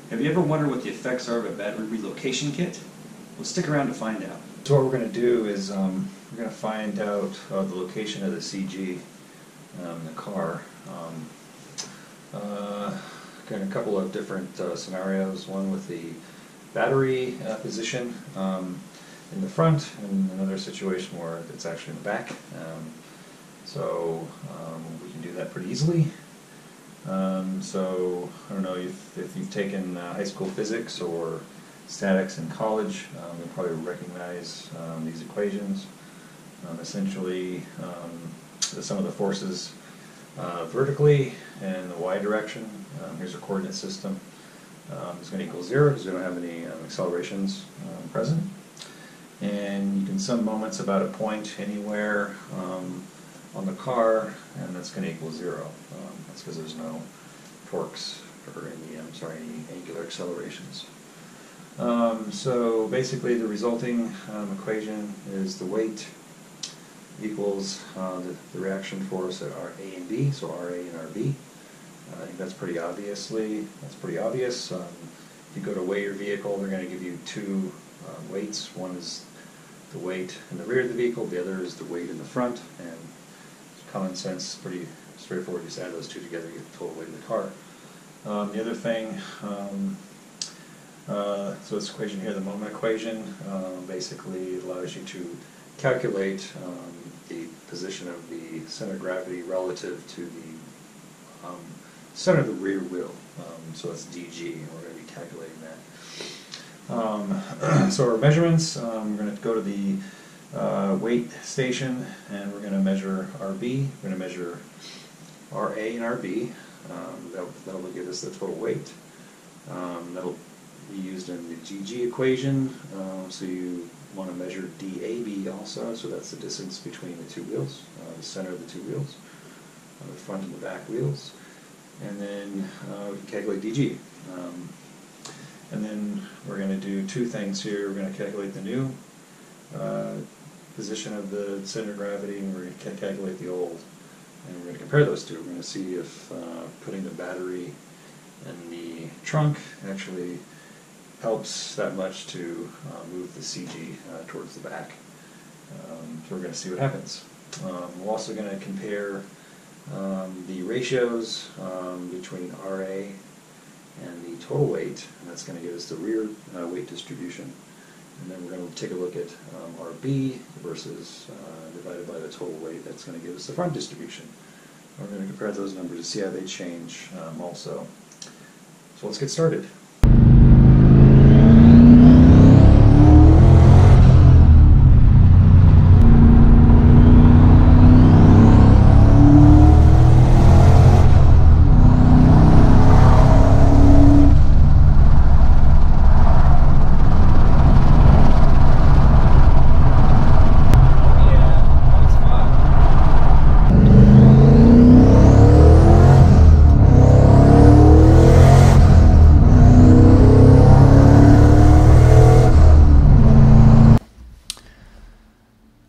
Have you ever wondered what the effects are of a battery relocation kit? Well, stick around to find out. So what we're going to do is we're going to find out the location of the CG in the car. Got a couple of different scenarios, one with the battery position in the front, and another situation where it's actually in the back. So we can do that pretty easily. So I don't know if you've taken high school physics or statics in college, you'll probably recognize these equations. Essentially, some of the forces vertically in the y direction. Here's a coordinate system. It's going to equal 0 because we don't have any accelerations present. And you can sum moments about a point anywhere on the car, and that's going to equal 0. That's because there's no torques or any angular accelerations. So basically the resulting equation is the weight equals the reaction force at A and B, so RA and RB. I think that's pretty obvious. If you go to weigh your vehicle, they're going to give you two weights. One is the weight in the rear of the vehicle, the other is the weight in the front, and common sense, pretty straightforward. You just add those two together, you get the total weight of the car. The other thing, so this equation here, the moment equation, basically allows you to calculate the position of the center of gravity relative to the center of the rear wheel. So that's DG, and we're going to be calculating that. So our measurements, we're going to go to the weight station, and we're going to measure RB, we're going to measure RA and RB. That'll give us the total weight. That'll be used in the GG equation, so you want to measure DAB also, so that's the distance between the two wheels, the center of the two wheels, the front and the back wheels. And then we can calculate DG. And then we're going to do two things here. We're going to calculate the new position of the center of gravity, and we're going to calculate the old. And we're going to compare those two. We're going to see if putting the battery in the trunk actually helps that much to move the CG towards the back. So we're going to see what happens. We're also going to compare the ratios between RA and the total weight, and that's going to give us the rear weight distribution. And then we're going to take a look at RB versus divided by the total weight. That's going to give us the front distribution. We're going to compare those numbers to see how they change also. So let's get started.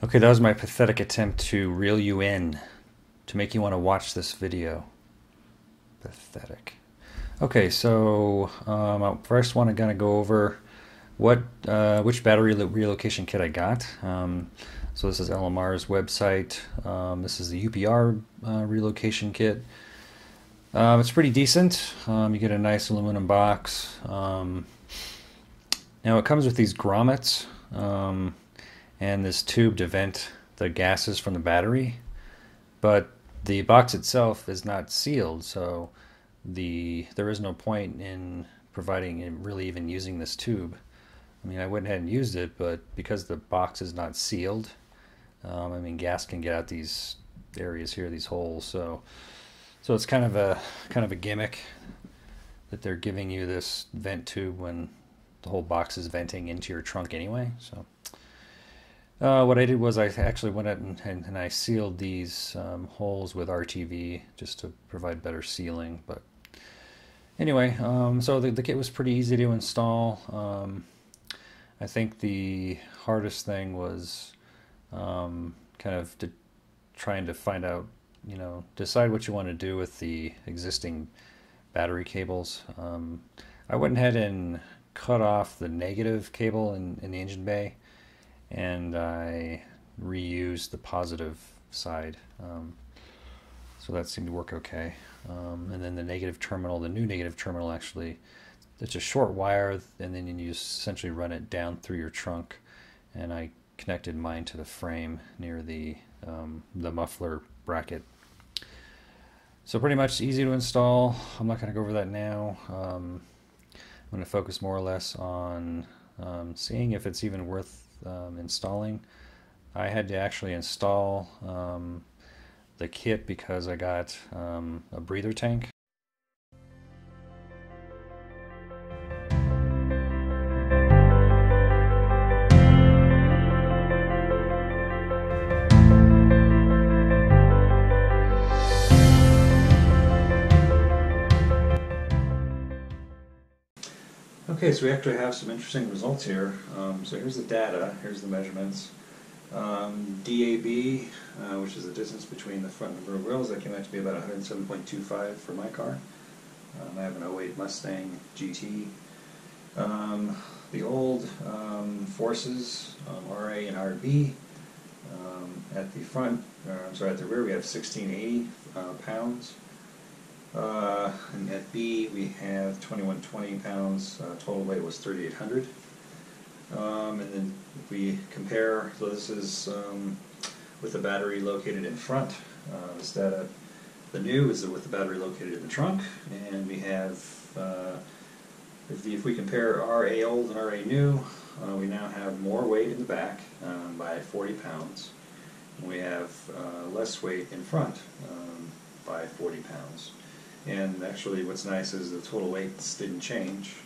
Okay, that was my pathetic attempt to reel you in, to make you want to watch this video. Pathetic. Okay, so I first want to go over which battery relocation kit I got. So this is LMR's website. This is the UPR relocation kit. It's pretty decent. You get a nice aluminum box. Now it comes with these grommets. And this tube to vent the gases from the battery, but the box itself is not sealed, so there is no point in providing and really even using this tube. I mean, I went ahead and used it, but because the box is not sealed, I mean, gas can get out these areas here, these holes. So it's kind of a gimmick that they're giving you this vent tube when the whole box is venting into your trunk anyway. So. What I did was I actually went out and I sealed these holes with RTV just to provide better sealing. But anyway, so the kit was pretty easy to install. I think the hardest thing was kind of trying to find out, decide what you want to do with the existing battery cables. I went ahead and cut off the negative cable in the engine bay, and I reused the positive side. So that seemed to work okay. And then the negative terminal, the new negative terminal, actually, it's a short wire, and then you essentially run it down through your trunk. And I connected mine to the frame near the muffler bracket. So pretty much easy to install. I'm not going to go over that now. I'm going to focus more or less on seeing if it's even worth installing. I had to actually install the kit because I got a breather tank. Okay, so we actually have some interesting results here. So here's the data, here's the measurements. DAB, which is the distance between the front and rear wheels, that came out to be about 107.25 for my car. I have an '08 Mustang GT. The old forces, RA and RB, at the front, at the rear we have 1680 pounds. And at B we have 2120 pounds, total weight was 3800. And then if we compare, so this is with the battery located in front. This data, the new is with the battery located in the trunk, and we have, if we compare RA old and RA new, we now have more weight in the back by 40 pounds, and we have less weight in front by 40 pounds. And actually what's nice is the total weights didn't change.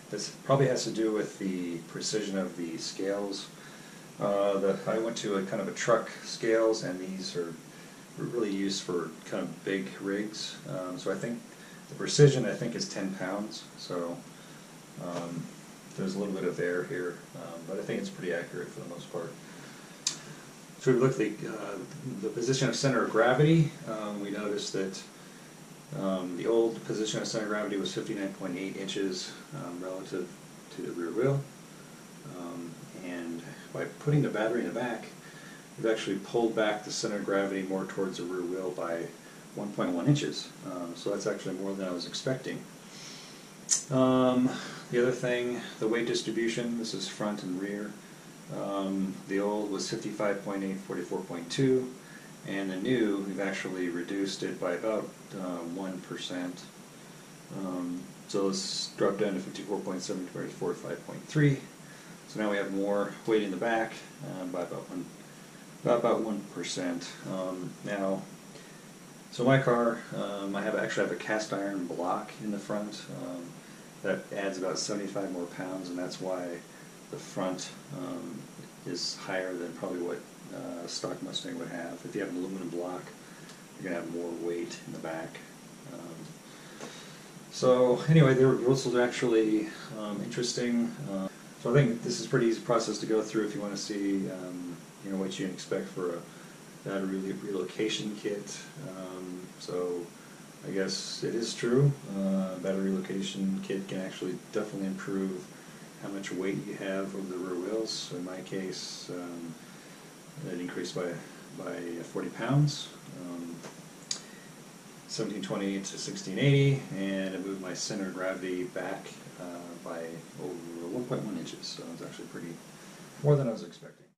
This probably has to do with the precision of the scales. I went to a kind of a truck scales, and these are really used for kind of big rigs. So I think the precision, I think, is 10 pounds. So there's a little bit of error here, but I think it's pretty accurate for the most part. So we look at the position of center of gravity. We noticed that the old position of center of gravity was 59.8 inches relative to the rear wheel. And by putting the battery in the back, we've actually pulled back the center of gravity more towards the rear wheel by 1.1 inches. So that's actually more than I was expecting. The other thing, the weight distribution, this is front and rear. The old was 55.8, 44.2. And the new, we've actually reduced it by about 1%. So let's drop down to 54.7 compared to 45.3. So now we have more weight in the back by about 1%. Now, so my car, I actually have a cast iron block in the front that adds about 75 more pounds, and that's why the front is higher than probably what a stock Mustang would have. If you have an aluminum block, you're going to have more weight in the back. So anyway, the results are actually interesting. So I think this is a pretty easy process to go through if you want to see what you can expect for a battery relocation kit. So I guess it is true. Battery relocation kit can actually definitely improve how much weight you have over the rear wheels. So in my case, it increased by 40 pounds, 1720 to 1680, and it moved my center of gravity back by over 1.1 inches. So it's actually more than I was expecting.